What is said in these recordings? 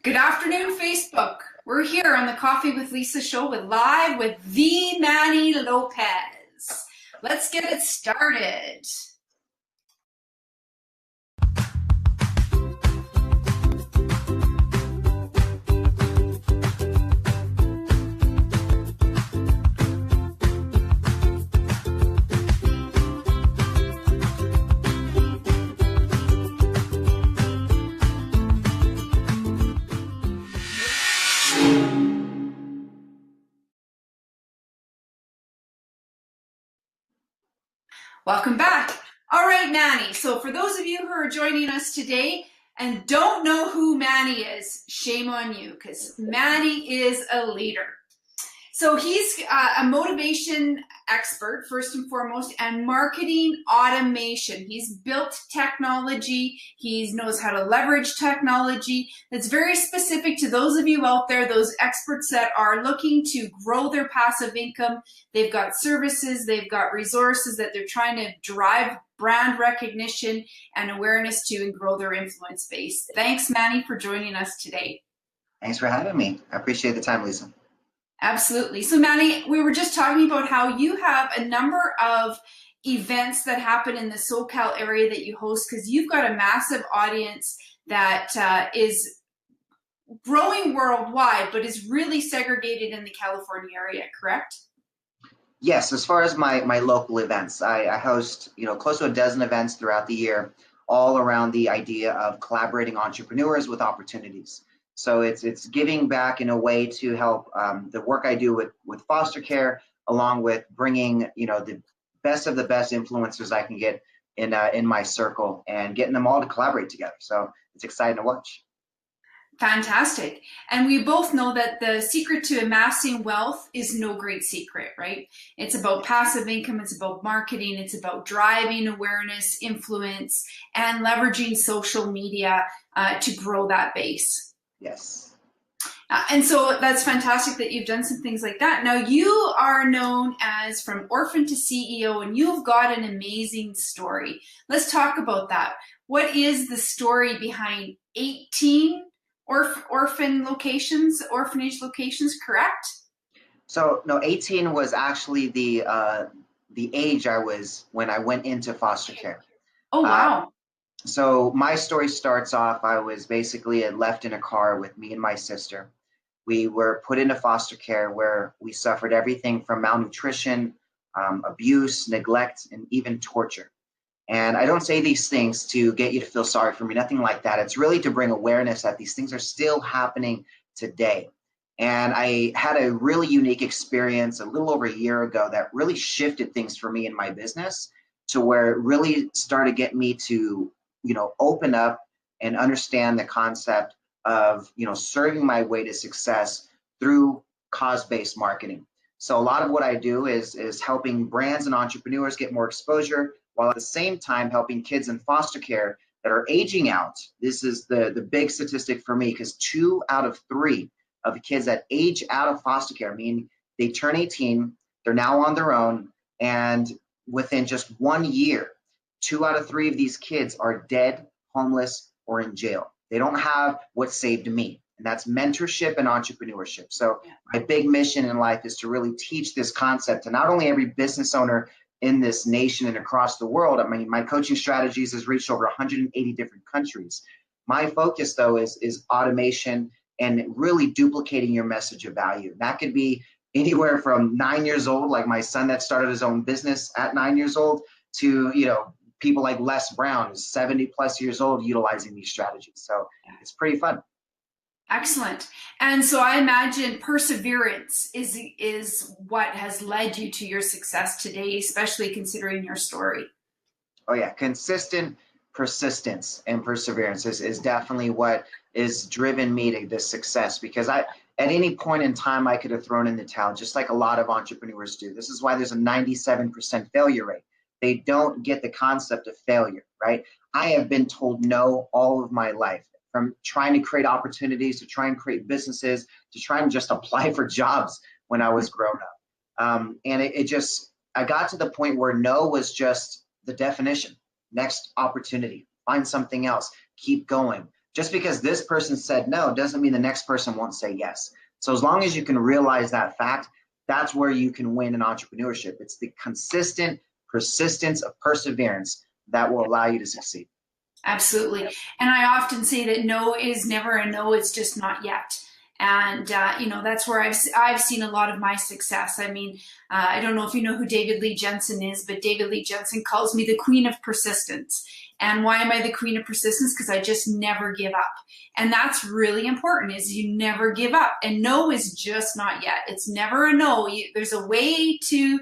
Good afternoon, Facebook. We're here on the Coffee with Lisa show live with the Manny Lopez. Let's get it started. Welcome back. All right, Manny. So for those of you who are joining us today and don't know who Manny is, shame on you, because Manny is a leader. So he's a motivation expert, first and foremost, and marketing automation. He's built technology. He knows how to leverage technology that's very specific to those of you out there, those experts that are looking to grow their passive income. They've got services, they've got resources that they're trying to drive brand recognition and awareness to and grow their influence base. Thanks, Manny, for joining us today. Thanks for having me. I appreciate the time, Lisa. Absolutely. So Manny, we were just talking about how you have a number of events that happen in the SoCal area that you host because you've got a massive audience that is growing worldwide, but is really segregated in the California area, correct? Yes, as far as my local events, I host close to a dozen events throughout the year, all around the idea of collaborating entrepreneurs with opportunities. So it's giving back in a way to help the work I do with foster care, along with bringing the best of the best influencers I can get in my circle and getting them all to collaborate together. So it's exciting to watch. Fantastic. And we both know that the secret to amassing wealth is no great secret, right? It's about passive income, it's about marketing, it's about driving awareness, influence, and leveraging social media to grow that base. Yes. And so that's fantastic that you've done some things like that. Now you are known as From Orphan to CEO, and you've got an amazing story. Let's talk about that. What is the story behind 18 orphanage locations, correct? So no, 18 was actually the age I was when I went into foster care. Oh, wow. So my story starts off, I was basically left in a car with me and my sister. We were put into foster care where we suffered everything from malnutrition, abuse, neglect, and even torture. And I don't say these things to get you to feel sorry for me, nothing like that. It's really to bring awareness that these things are still happening today. And I had a really unique experience a little over a year ago that really shifted things for me in my business to where it really started getting me to open up and understand the concept of, serving my way to success through cause-based marketing. So a lot of what I do is helping brands and entrepreneurs get more exposure, while at the same time helping kids in foster care that are aging out. This is the big statistic for me, because 2 out of 3 of the kids that age out of foster care, meaning they turn 18, they're now on their own, and within just 1 year, 2 out of 3 of these kids are dead, homeless, or in jail. They don't have what saved me, and that's mentorship and entrepreneurship. So my big mission in life is to really teach this concept to not only every business owner in this nation and across the world. I mean, my coaching strategies has reached over 180 different countries. My focus, though, is automation and really duplicating your message of value. That could be anywhere from 9 years old, like my son that started his own business at 9 years old, to people like Les Brown, who's 70 plus years old, utilizing these strategies. So it's pretty fun. Excellent. And so I imagine perseverance is what has led you to your success today, especially considering your story. Oh yeah, consistent persistence and perseverance is definitely what is driven me to this success, because at any point in time I could have thrown in the towel, just like a lot of entrepreneurs do. This is why there's a 97% failure rate. They don't get the concept of failure, right? I have been told no all of my life, from trying to create opportunities, to try and create businesses, to try and just apply for jobs when I was grown up. And I got to the point where no was just the definition. Next opportunity, find something else, keep going. Just because this person said no doesn't mean the next person won't say yes. So as long as you can realize that fact, that's where you can win in entrepreneurship. It's the consistent persistence of perseverance that will allow you to succeed. Absolutely. And I often say that no is never a no, it's just not yet. And, that's where I've seen a lot of my success. I mean, I don't know if you know who David Lee Jensen is, but David Lee Jensen calls me the queen of persistence. And why am I the queen of persistence? Because I just never give up. And that's really important, is you never give up. And no is just not yet. It's never a no. There's a way to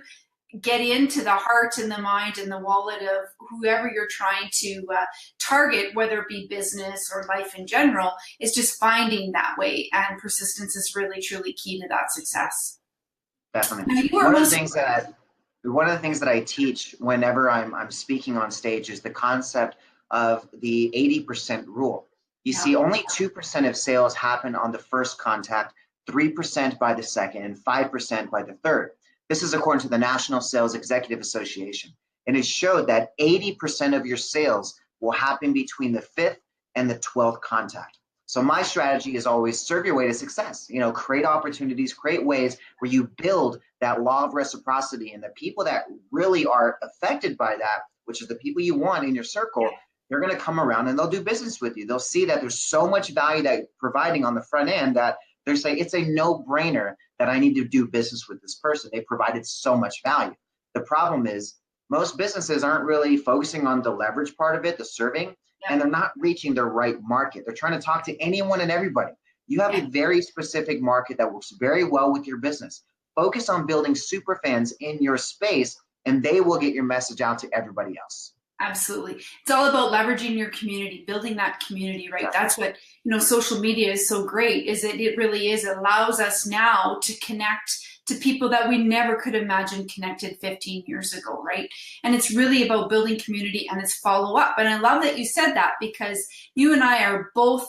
get into the heart and the mind and the wallet of whoever you're trying to target, whether it be business or life in general, is just finding that way. And persistence is really, truly key to that success. Definitely. One of the things that I teach whenever I'm speaking on stage is the concept of the 80% rule. You see, only 2% of sales happen on the first contact, 3% by the second, and 5% by the third. This is according to the National Sales Executive Association. And it showed that 80% of your sales will happen between the 5th and the 12th contact. So my strategy is always serve your way to success. Create opportunities, create ways where you build that law of reciprocity, and the people that really are affected by that, which is the people you want in your circle, they're going to come around and they'll do business with you. They'll see that there's so much value that you're providing on the front end that they're saying it's a no-brainer that I need to do business with this person. They provided so much value. The problem is most businesses aren't really focusing on the leverage part of it, the serving, and they're not reaching the right market. They're trying to talk to anyone and everybody. You have a very specific market that works very well with your business. Focus on building super fans in your space, and they will get your message out to everybody else. Absolutely. It's all about leveraging your community, building that community, right? That's what, social media is so great, is that it really is, it allows us now to connect to people that we never could imagine connected 15 years ago, right? And it's really about building community and it's follow up. And I love that you said that, because you and I are both,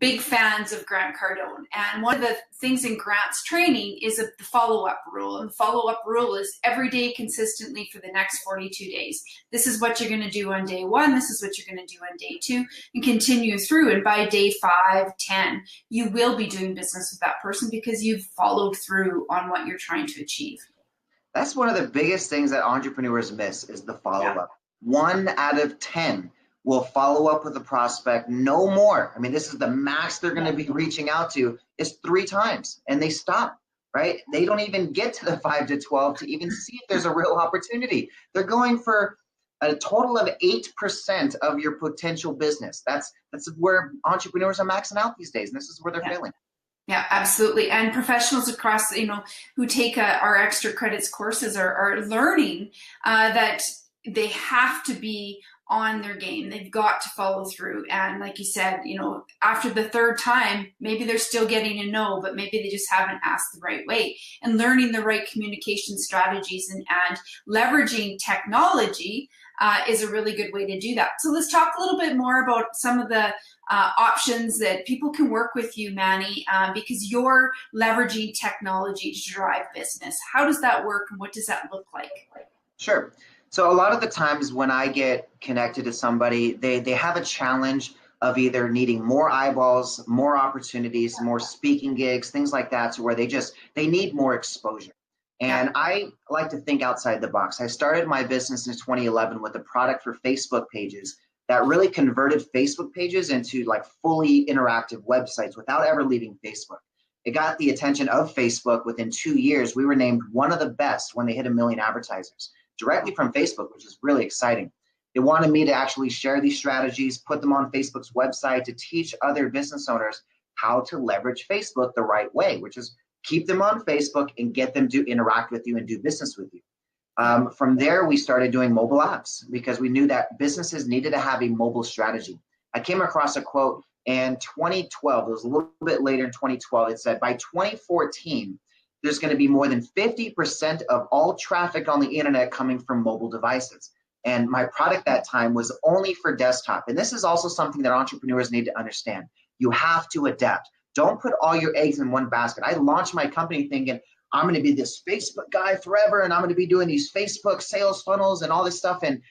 big fans of Grant Cardone. And one of the things in Grant's training is the follow-up rule. And the follow-up rule is every day consistently for the next 42 days. This is what you're going to do on day 1. This is what you're going to do on day 2, and continue through. And by day 5, 10, you will be doing business with that person because you've followed through on what you're trying to achieve. That's one of the biggest things that entrepreneurs miss, is the follow-up. 1 out of 10 will follow up with a prospect, no more. I mean, this is the max they're going to be reaching out to, is 3 times, and they stop, right? They don't even get to the 5 to 12 to even see if there's a real opportunity. They're going for a total of 8% of your potential business. That's where entrepreneurs are maxing out these days, and this is where they're failing. Yeah, absolutely. And professionals across, who take our XTRAcredits courses are learning that they have to be on their game. They've got to follow through. And like you said, after the 3rd time, maybe they're still getting a no, but maybe they just haven't asked the right way. And learning the right communication strategies and leveraging technology is a really good way to do that. So let's talk a little bit more about some of the options that people can work with you, Manny, because you're leveraging technology to drive business. How does that work, and what does that look like? Sure. So a lot of the times when I get connected to somebody, they have a challenge of either needing more eyeballs, more opportunities, more speaking gigs, things like that, to where they need more exposure. And I like to think outside the box. I started my business in 2011 with a product for Facebook pages that really converted Facebook pages into like fully interactive websites without ever leaving Facebook. It got the attention of Facebook. Within 2 years, we were named one of the best when they hit 1 million advertisers, directly from Facebook, which is really exciting. They wanted me to actually share these strategies, put them on Facebook's website to teach other business owners how to leverage Facebook the right way, which is keep them on Facebook and get them to interact with you and do business with you. From there, we started doing mobile apps because we knew that businesses needed to have a mobile strategy. I came across a quote in 2012. It was a little bit later in 2012. It said, by 2014, there's going to be more than 50% of all traffic on the internet coming from mobile devices. And my product that time was only for desktop. And this is also something that entrepreneurs need to understand. You have to adapt. Don't put all your eggs in one basket. I launched my company thinking, I'm going to be this Facebook guy forever, and I'm going to be doing these Facebook sales funnels and all this stuff. And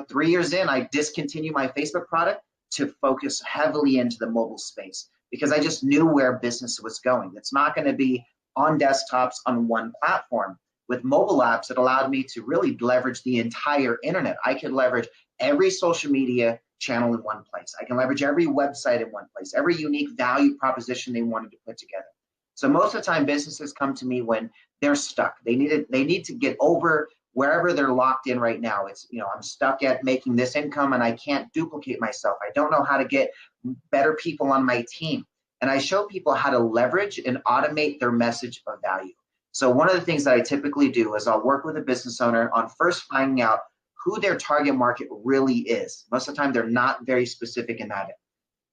3 years in, I discontinued my Facebook product. to focus heavily into the mobile space because I just knew where business was going. It's not going to be on desktops on one platform. With mobile apps, it allowed me to really leverage the entire internet. I could leverage every social media channel in one place. I can leverage every website in one place, every unique value proposition they wanted to put together. So most of the time, businesses come to me when they're stuck. They need to get over wherever they're locked in right now. It's, I'm stuck at making this income and I can't duplicate myself. I don't know how to get better people on my team. And I show people how to leverage and automate their message of value. So one of the things that I typically do is I'll work with a business owner on first finding out who their target market really is. Most of the time, they're not very specific in that.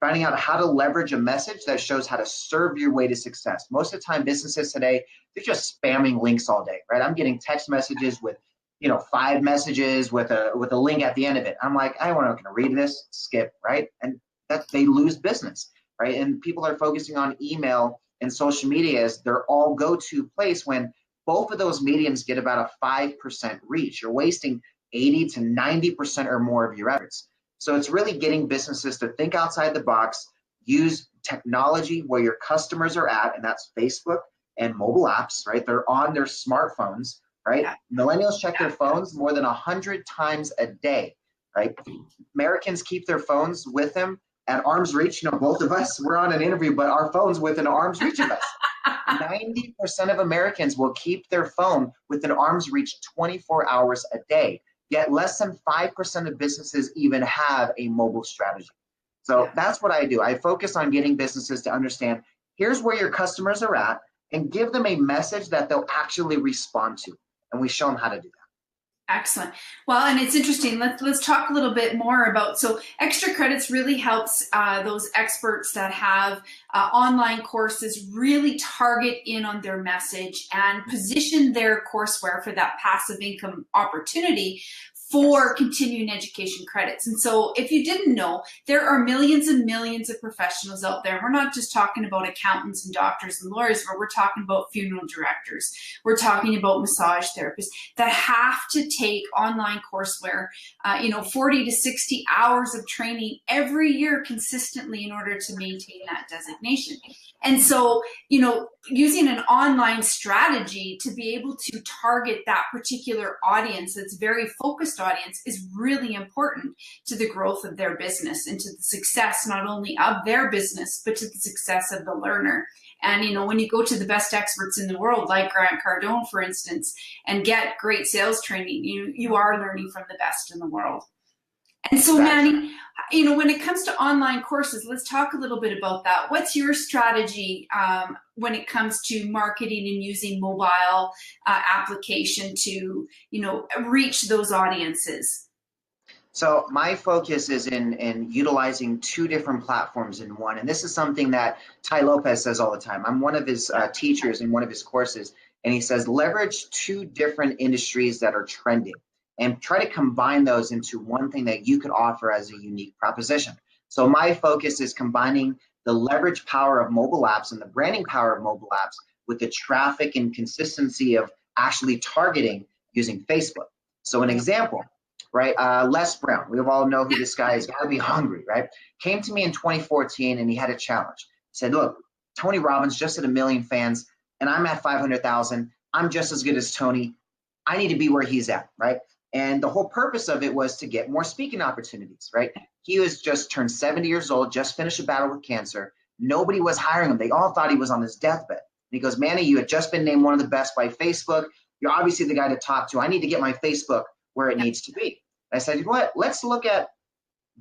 Finding out how to leverage a message that shows how to serve your way to success. Most of the time, businesses today, they're just spamming links all day, right? I'm getting text messages with, 5 messages with a link at the end of it. I'm like, I don't want to read this, skip, right? And that they lose business, right? And people are focusing on email and social media as their all go-to place when both of those mediums get about a 5% reach. You're wasting 80 to 90% or more of your efforts. So it's really getting businesses to think outside the box, use technology where your customers are at, and that's Facebook and mobile apps, right? They're on their smartphones, right? Yeah. Millennials check their phones more than 100 times a day, right? Americans keep their phones with them at arm's reach. Both of us, we're on an interview, but our phone's within arm's reach of us. 90% of Americans will keep their phone within arm's reach 24 hours a day. Yet less than 5% of businesses even have a mobile strategy. So that's what I do. I focus on getting businesses to understand, here's where your customers are at, and give them a message that they'll actually respond to. And we show them how to do that. Excellent. Well, and it's interesting. Let's talk a little bit more about, so XTRAcredits really helps those experts that have online courses really target in on their message and position their courseware for that passive income opportunity for continuing education credits. And so if you didn't know, there are millions and millions of professionals out there. We're not just talking about accountants and doctors and lawyers, but we're talking about funeral directors. We're talking about massage therapists that have to take online courseware, 40 to 60 hours of training every year consistently in order to maintain that designation. And so, using an online strategy to be able to target that particular audience, that's very focused audience, is really important to the growth of their business and to the success not only of their business, but to the success of the learner. And, when you go to the best experts in the world, like Grant Cardone, for instance, and get great sales training, you are learning from the best in the world. And so, Manny, when it comes to online courses, let's talk a little bit about that. What's your strategy when it comes to marketing and using mobile application to, reach those audiences? So my focus is in utilizing 2 different platforms in one. And this is something that Ty Lopez says all the time. I'm one of his teachers in one of his courses. And he says, leverage 2 different industries that are trending and try to combine those into one thing that you could offer as a unique proposition. So my focus is combining the leverage power of mobile apps and the branding power of mobile apps with the traffic and consistency of actually targeting using Facebook. So an example, right? Les Brown, we all know who this guy is, gotta be hungry, right? Came to me in 2014 and he had a challenge. He said, look, Tony Robbins just hit 1 million fans and I'm at 500,000. I'm just as good as Tony. I need to be where he's at, right? And the whole purpose of it was to get more speaking opportunities, right? He was just turned 70 years old, just finished a battle with cancer. Nobody was hiring him. They all thought he was on his deathbed. And he goes, Manny, you had just been named one of the best by Facebook. You're obviously the guy to talk to. I need to get my Facebook where it needs to be. And I said, you know what? Let's look at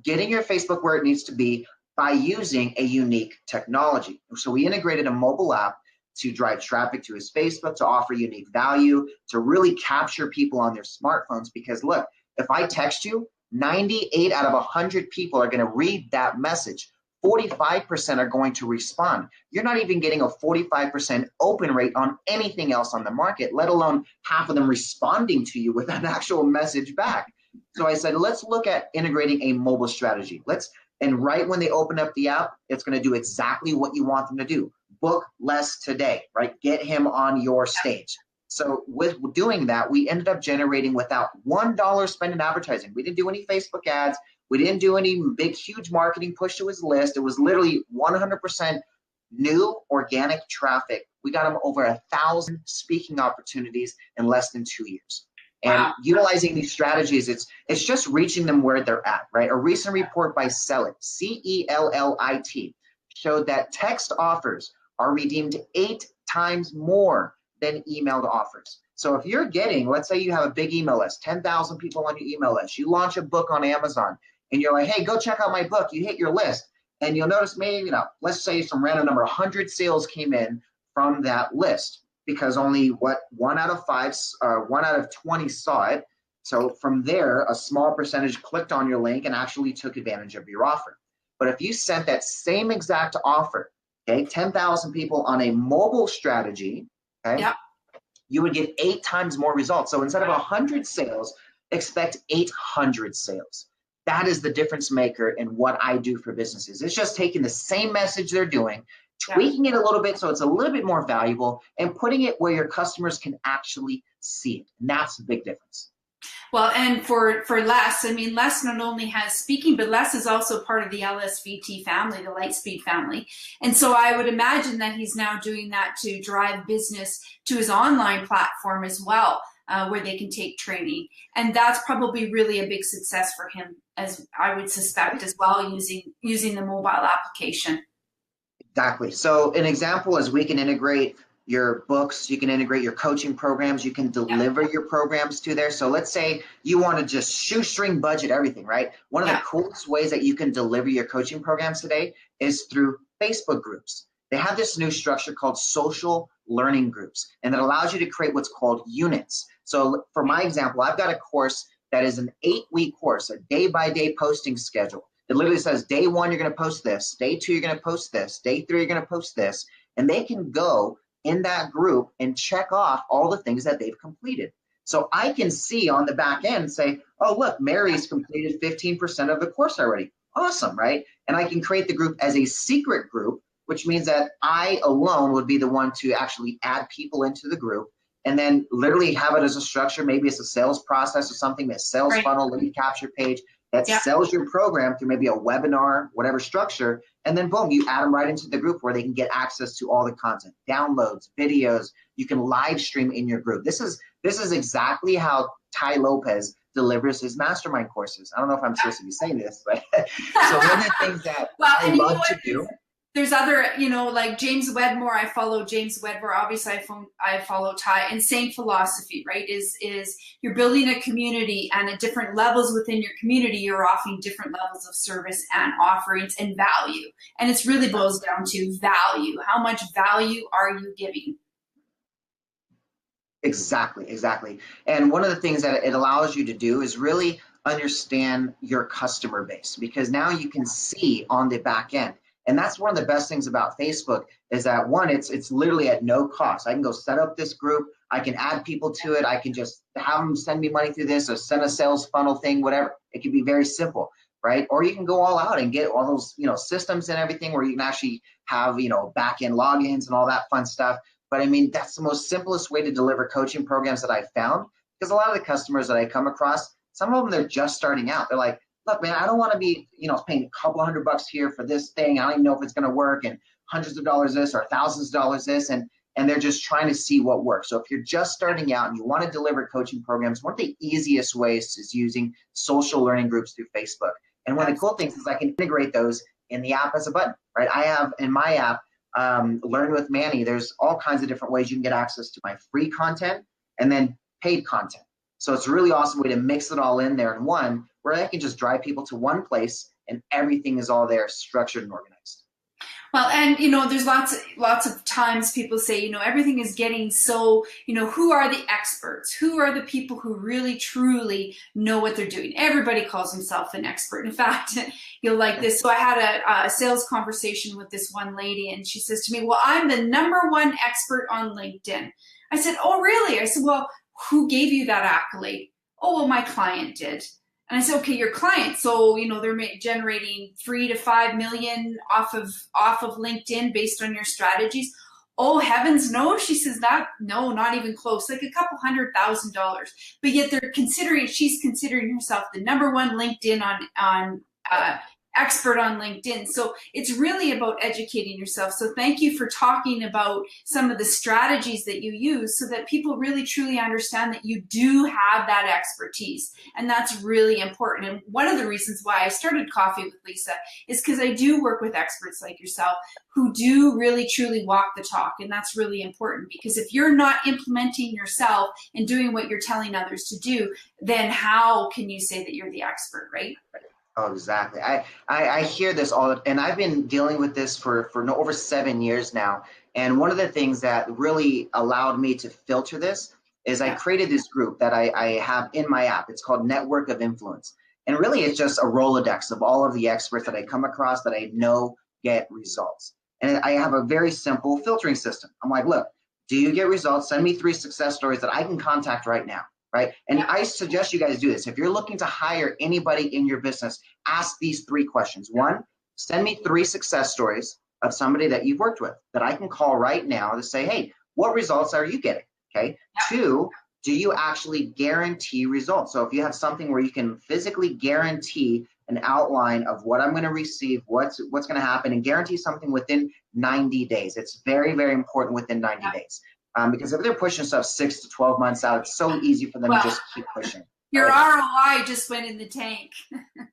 getting your Facebook where it needs to be by using a unique technology. So we integrated a mobile app to drive traffic to his Facebook, to offer unique value, to really capture people on their smartphones. Because look, if I text you, 98 out of 100 people are going to read that message. 45% are going to respond. You're not even getting a 45% open rate on anything else on the market, let alone half of them responding to you with an actual message back. So I said, let's look at integrating a mobile strategy. And right when they open up the app, it's going to do exactly what you want them to do. Book Les today, right? Get him on your stage. So with doing that, we ended up generating without $1 spent in advertising. We didn't do any Facebook ads. We didn't do any big, huge marketing push to his list. It was literally 100% new organic traffic. We got him over 1,000 speaking opportunities in less than 2 years. And Wow. utilizing these strategies, it's just reaching them where they're at, right? A recent report by Cellit, Cellit, showed that text offers are redeemed 8 times more than emailed offers. So if you're getting, let's say you have a big email list, 10,000 people on your email list, you launch a book on Amazon, and you're like, hey, go check out my book. You hit your list, and you'll notice maybe, let's say some random number, 100 sales came in from that list, because only 1 out of 20 saw it. So from there, a small percentage clicked on your link and actually took advantage of your offer. But if you sent that same exact offer, okay, 10,000 people on a mobile strategy, okay, Yep. you would get 8 times more results. So instead of 100 sales, expect 800 sales. That is the difference maker in what I do for businesses. It's just taking the same message they're doing, tweaking it a little bit so it's a little bit more valuable, and putting it where your customers can actually see it. And that's the big difference. Well, and for Les, I mean, Les not only has speaking, but Les is also part of the LSVT family, the Lightspeed family. And so I would imagine that he's now doing that to drive business to his online platform as well, where they can take training. And that's probably really a big success for him, as I would suspect as well, using the mobile application. Exactly. So an example is we can integrate your books, you can integrate your coaching programs, you can deliver your programs to there. So let's say you want to just shoestring budget everything, right? One of the coolest ways that you can deliver your coaching programs today is through Facebook groups. They have this new structure called social learning groups, and it allows you to create what's called units. So for my example, I've got a course that is an 8-week course, a day-by-day posting schedule. It literally says day 1, you're going to post this. Day 2, you're going to post this. Day 3, you're going to post this. And they can go in that group and check off all the things that they've completed. So I can see on the back end, say, oh, look, Mary's completed 15% of the course already. Awesome, right? And I can create the group as a secret group, which means that I alone would be the one to actually add people into the group, and then literally have it as a structure. Maybe it's a sales process or something, a sales funnel, lead capture page that sells your program through maybe a webinar, whatever structure, and then boom, you add them right into the group where they can get access to all the content, downloads, videos. You can live stream in your group. This is exactly how Ty Lopez delivers his mastermind courses. I don't know if I'm supposed to be saying this, but so one of the things that I love to do. There's other, like James Wedmore. I follow James Wedmore. Obviously, I follow Ty. And same philosophy, right? Is you're building a community, and at different levels within your community, you're offering different levels of service and offerings and value. And it's really boils down to value. How much value are you giving? Exactly. And one of the things that it allows you to do is really understand your customer base, because now you can see on the back end. And that's one of the best things about Facebook is that, one, it's literally at no cost. I can go set up this group. I can add people to it. I can just have them send me money through this or send a sales funnel thing, whatever. It can be very simple, right? Or you can go all out and get all those, systems and everything where you can actually have, back-end logins and all that fun stuff. But I mean, that's the most simplest way to deliver coaching programs that I've found, because a lot of the customers that I come across, some of them, they're just starting out. They're like, look, man, I don't want to be, paying a couple $100 here for this thing. I don't even know if it's going to work, and hundreds of dollars this or thousands of dollars this. And they're just trying to see what works. So if you're just starting out and you want to deliver coaching programs, one of the easiest ways is using social learning groups through Facebook. And one of the cool things is I can integrate those in the app as a button, right? I have in my app, Learn with Manny, there's all kinds of different ways you can get access to my free content and then paid content. So it's a really awesome way to mix it all in there in one, where I can just drive people to one place and everything is all there, structured and organized. Well, and there's lots of times people say, everything is getting so, who are the experts? Who are the people who really truly know what they're doing? Everybody calls himself an expert. In fact, you'll like this. So I had a sales conversation with this one lady, and she says to me, well, I'm the #1 expert on LinkedIn. I said, oh, really? I said, well, who gave you that accolade? Oh, well, my client did. And I said, okay, your client, so they're generating 3 to 5 million off of LinkedIn based on your strategies. Oh, heavens no, she says, that no, not even close, like a couple $100,000. But yet she's considering herself the number one LinkedIn expert on LinkedIn. So it's really about educating yourself. So thank you for talking about some of the strategies that you use so that people really truly understand that you do have that expertise. And that's really important. And one of the reasons why I started Coffee with Lisa is because I do work with experts like yourself who do really truly walk the talk. And that's really important, because if you're not implementing yourself and doing what you're telling others to do, then how can you say that you're the expert, right? Oh, exactly. I hear this all, and I've been dealing with this for over 7 years now. And one of the things that really allowed me to filter this is I created this group that I have in my app. It's called Network of Influence. And really, it's just a Rolodex of all of the experts that I come across that I know get results. And I have a very simple filtering system. I'm like, look, do you get results? Send me 3 success stories that I can contact right now. Right. And I suggest you guys do this. If you're looking to hire anybody in your business, ask these 3 questions. 1, send me 3 success stories of somebody that you've worked with that I can call right now to say, hey, what results are you getting? Okay. 2, do you actually guarantee results? So if you have something where you can physically guarantee an outline of what I'm going to receive, what's going to happen, and guarantee something within 90 days. It's very, very important within 90 days. Because if they're pushing stuff 6 to 12 months out, it's so easy for them to just keep pushing. Your ROI just went in the tank.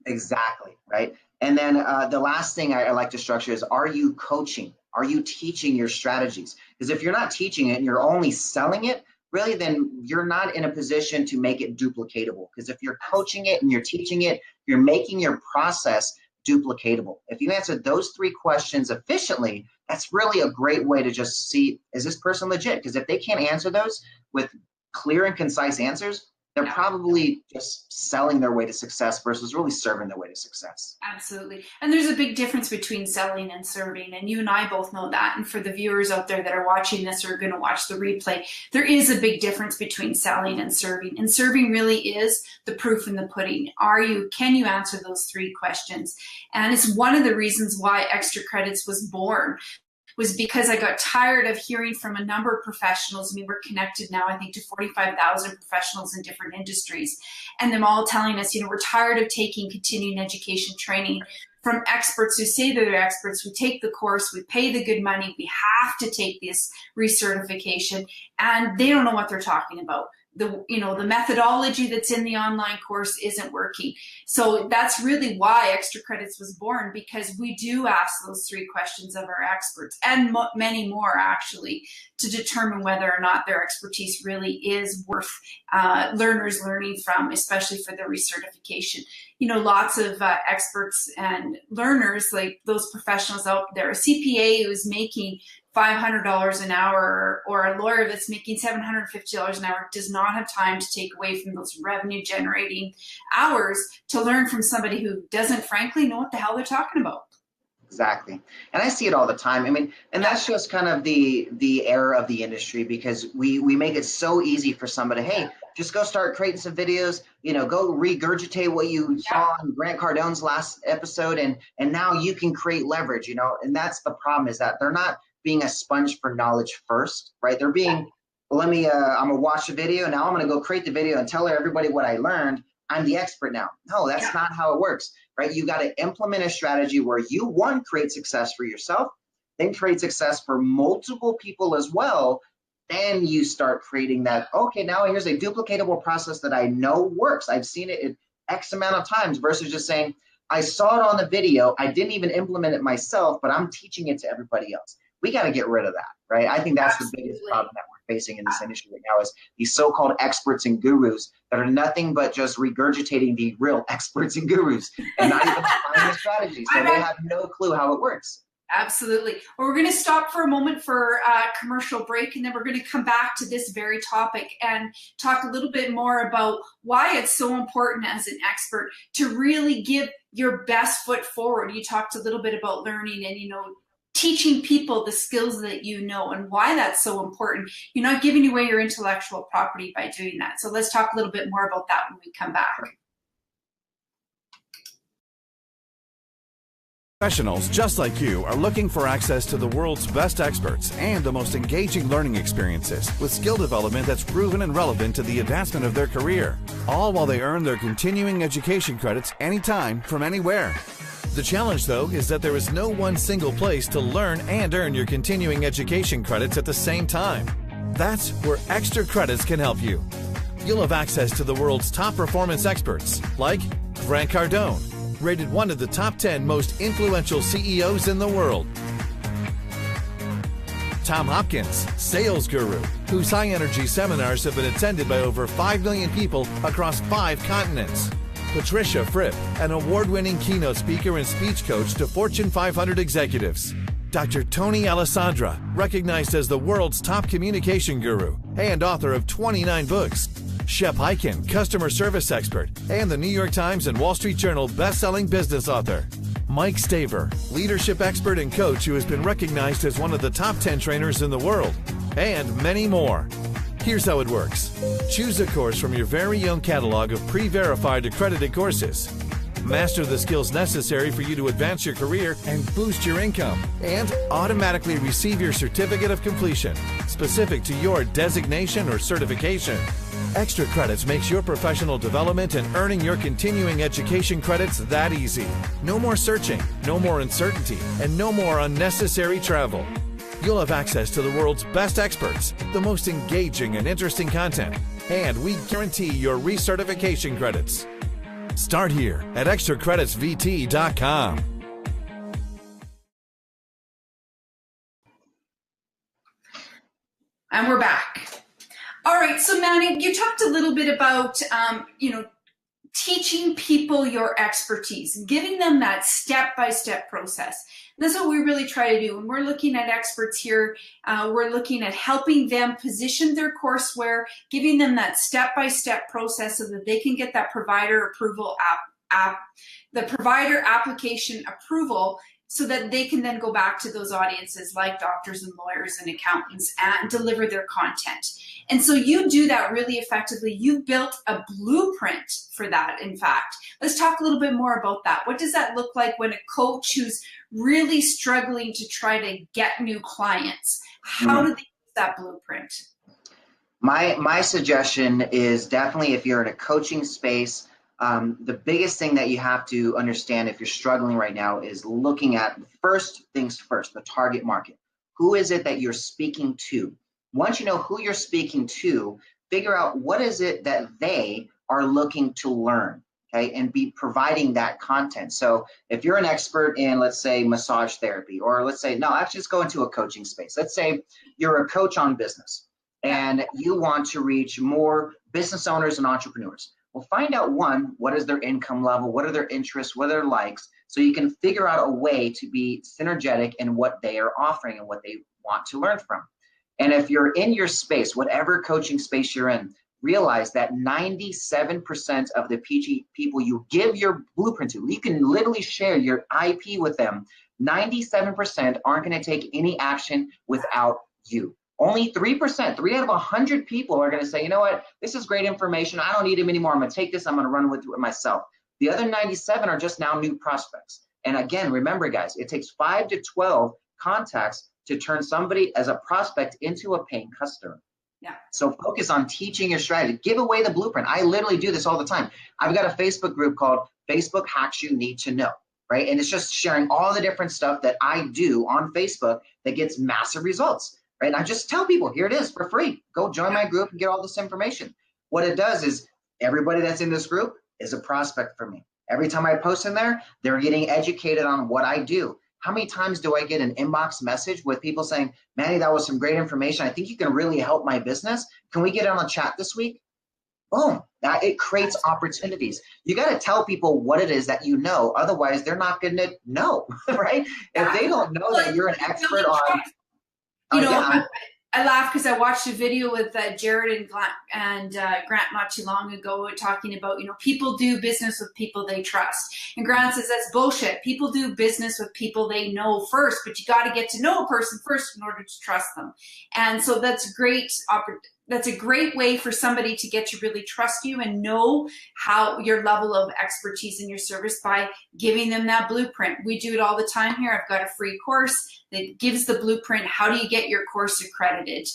Exactly, right? And then the last thing I like to structure is, are you coaching? Are you teaching your strategies? Because if you're not teaching it and you're only selling it, really, then you're not in a position to make it duplicatable. Because if you're coaching it and you're teaching it, you're making your process duplicatable. If you answer those 3 questions efficiently, that's really a great way to just see, is this person legit? Because if they can't answer those with clear and concise answers, they're probably just selling their way to success versus really serving their way to success. Absolutely. And there's a big difference between selling and serving. And you and I both know that. And for the viewers out there that are watching this or are going to watch the replay, there is a big difference between selling and serving. And serving really is the proof in the pudding. Can you answer those 3 questions? And it's one of the reasons why XTRAcredits was born, was because I got tired of hearing from a number of professionals. I mean, we're connected now, I think, to 45,000 professionals in different industries, and them all telling us, we're tired of taking continuing education training from experts who say they're experts. We take the course, we pay the good money, we have to take this recertification, and they don't know what they're talking about. The methodology that's in the online course isn't working. So that's really why XTRAcredits was born, because we do ask those 3 questions of our experts, and many more actually, to determine whether or not their expertise really is worth learners learning from, especially for the recertification. Lots of experts and learners, like those professionals out there, a CPA who's making $500 an hour or a lawyer that's making $750 an hour does not have time to take away from those revenue generating hours to learn from somebody who doesn't frankly know what the hell they're talking about. Exactly. And I see it all the time. I mean, and that's just kind of the error of the industry, because we make it so easy for somebody, hey, just go start creating some videos, go regurgitate what you saw on Grant Cardone's last episode, and now you can create leverage, and that's the problem, is that they're not being a sponge for knowledge first, right? They're being, well, I'm gonna watch the video, now I'm gonna go create the video and tell everybody what I learned. I'm the expert now. No, that's not how it works, right? You got to implement a strategy where you, 1, create success for yourself, then create success for multiple people as well. Then you start creating that, okay, now here's a duplicatable process that I know works. I've seen it in X amount of times, versus just saying, I saw it on the video, I didn't even implement it myself, but I'm teaching it to everybody else. We got to get rid of that, right? I think that's the biggest problem that we're facing in this industry right now, is these so-called experts and gurus that are nothing but just regurgitating the real experts and gurus and not even applying the strategy. So they have no clue how it works. Absolutely. Well, we're going to stop for a moment for a commercial break, and then we're going to come back to this very topic and talk a little bit more about why it's so important as an expert to really give your best foot forward. You talked a little bit about learning and, teaching people the skills that you know, and why that's so important. You're not giving away your intellectual property by doing that. So let's talk a little bit more about that when we come back. Professionals just like you are looking for access to the world's best experts and the most engaging learning experiences with skill development that's proven and relevant to the advancement of their career, all while they earn their continuing education credits anytime from anywhere. The challenge, though, is that there is no one single place to learn and earn your continuing education credits at the same time. That's where XTRAcredits can help you. You'll have access to the world's top performance experts like Grant Cardone, rated one of the top 10 most influential CEOs in the world. Tom Hopkins, sales guru, whose high-energy seminars have been attended by over 5 million people across 5 continents. Patricia Fripp, an award-winning keynote speaker and speech coach to Fortune 500 executives. Dr. Tony Alessandra, recognized as the world's top communication guru and author of 29 books. Shep Hyken, customer service expert and the New York Times and Wall Street Journal best-selling business author. Mike Staver, leadership expert and coach who has been recognized as one of the top 10 trainers in the world, and many more. Here's how it works. Choose a course from your very own catalog of pre-verified accredited courses. Master the skills necessary for you to advance your career and boost your income, and automatically receive your certificate of completion, specific to your designation or certification. XTRAcredits makes your professional development and earning your continuing education credits that easy. No more searching, no more uncertainty, and no more unnecessary travel. You'll have access to the world's best experts, the most engaging and interesting content, and we guarantee your recertification credits. Start here at XTRAcreditsVT.com. And we're back. All right, so Manny, you talked a little bit about, teaching people your expertise, giving them that step-by-step process. That's what we really try to do. When we're looking at experts here, we're looking at helping them position their courseware, giving them that step-by-step process so that they can get that provider approval the provider application approval, so that they can then go back to those audiences like doctors and lawyers and accountants and deliver their content. And so you do that really effectively. You've built a blueprint for that, in fact. Let's talk a little bit more about that. What does that look like when a coach who's really struggling to try to get new clients, how do they use that blueprint? My suggestion is definitely, if you're in a coaching space, the biggest thing that you have to understand if you're struggling right now is looking at first things first, the target market. Who is it that you're speaking to? Once you know who you're speaking to, figure out what is it that they are looking to learn, okay, and be providing that content. So if you're an expert in, let's say, massage therapy, or let's say, no, actually just go into a coaching space. Let's say you're a coach on business and you want to reach more business owners and entrepreneurs. Well, find out, one, what is their income level, what are their interests, what are their likes, so you can figure out a way to be synergetic in what they are offering and what they want to learn from. And if you're in your space, whatever coaching space you're in, realize that 97% of the people you give your blueprint to, you can literally share your IP with them, 97% aren't going to take any action without you. Only 3%, 3 out of 100 people are going to say, you know what, this is great information. I don't need him anymore. I'm going to take this. I'm going to run with it myself. The other 97 are just now new prospects. And again, remember, guys, it takes 5 to 12 contacts to turn somebody as a prospect into a paying customer. Yeah. So focus on teaching your strategy. Give away the blueprint. I literally do this all the time. I've got a Facebook group called Facebook Hacks You Need to Know, right? And it's just sharing all the different stuff that I do on Facebook that gets massive results, right? And I just tell people, here it is for free. Go join my group and get all this information. What it does is everybody that's in this group is a prospect for me. Every time I post in there, they're getting educated on what I do. How many times do I get an inbox message with people saying, Manny, that was some great information. I think you can really help my business. Can we get on a chat this week? Boom. It creates opportunities. You got to tell people what it is that you know. Otherwise, they're not going to know, right? If they don't know that you're an expert on, I laugh because I watched a video with Jared and Grant not too long ago talking about, people do business with people they trust. And Grant says that's bullshit. People do business with people they know first, but you got to get to know a person first in order to trust them. And so that's great that's a great way for somebody to get to really trust you and know how your level of expertise in your service by giving them that blueprint. We do it all the time here. I've got a free course that gives the blueprint. How do you get your course accredited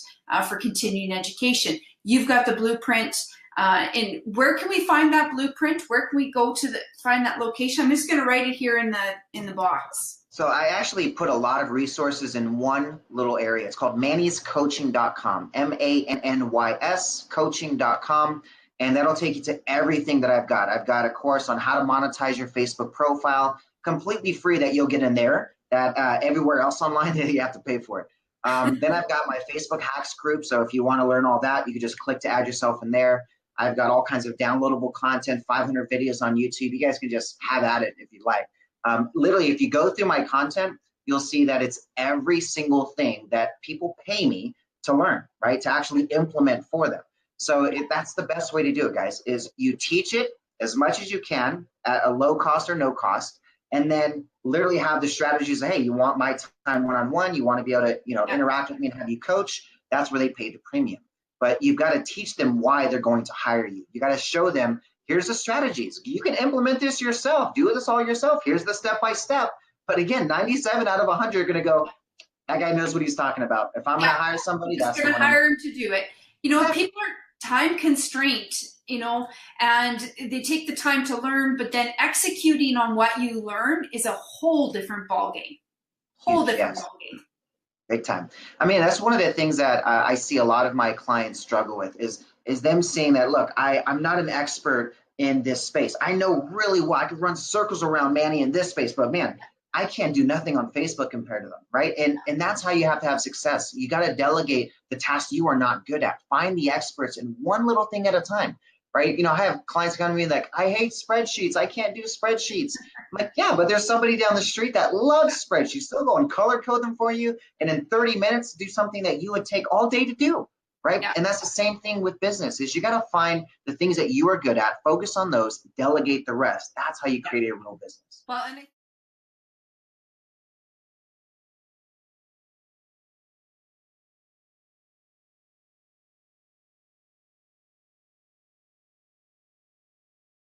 for continuing education? You've got the blueprint. And where can we find that blueprint? Where can we go to find that location? I'm just going to write it here in the box. So I actually put a lot of resources in one little area. It's called mannyscoaching.com, MANNYS coaching.com. And that'll take you to everything that I've got. I've got a course on how to monetize your Facebook profile, completely free, that you'll get in there, that everywhere else online you have to pay for it. Then I've got my Facebook hacks group. So if you want to learn all that, you can just click to add yourself in there. I've got all kinds of downloadable content, 500 videos on YouTube. You guys can just have at it if you like. Literally, if you go through my content, you'll see that it's every single thing that people pay me to learn, right? To actually implement for them. So that's the best way to do it, guys, is you teach it as much as you can at a low cost or no cost, and then literally have the strategies. Hey, you want my time one-on-one, you want to be able to, interact with me and have you coach. That's where they pay the premium. But you've got to teach them why they're going to hire you. You got to show them, here's the strategies. You can implement this yourself. Do this all yourself. Here's the step-by-step. But again, 97 out of 100 are going to go, that guy knows what he's talking about. If I'm going to hire somebody, that's going to hire him to do it. People are time constrained, and they take the time to learn, but then executing on what you learn is a whole different ballgame. Ballgame. Big time. I mean, that's one of the things that I see a lot of my clients struggle with is them seeing that, look, I'm not an expert in this space. I know really well. I could run circles around Manny in this space, but man, I can't do nothing on Facebook compared to them, right? And that's how you have to have success. You got to delegate the tasks you are not good at. Find the experts in one little thing at a time, right? I have clients come to me like, I hate spreadsheets. I can't do spreadsheets. I'm like, yeah, but there's somebody down the street that loves spreadsheets. They'll go and color code them for you, and in 30 minutes do something that you would take all day to do, right? Yeah. And that's the same thing with business, is you got to find the things that you are good at, focus on those, delegate the rest. That's how you create a real business. Well, and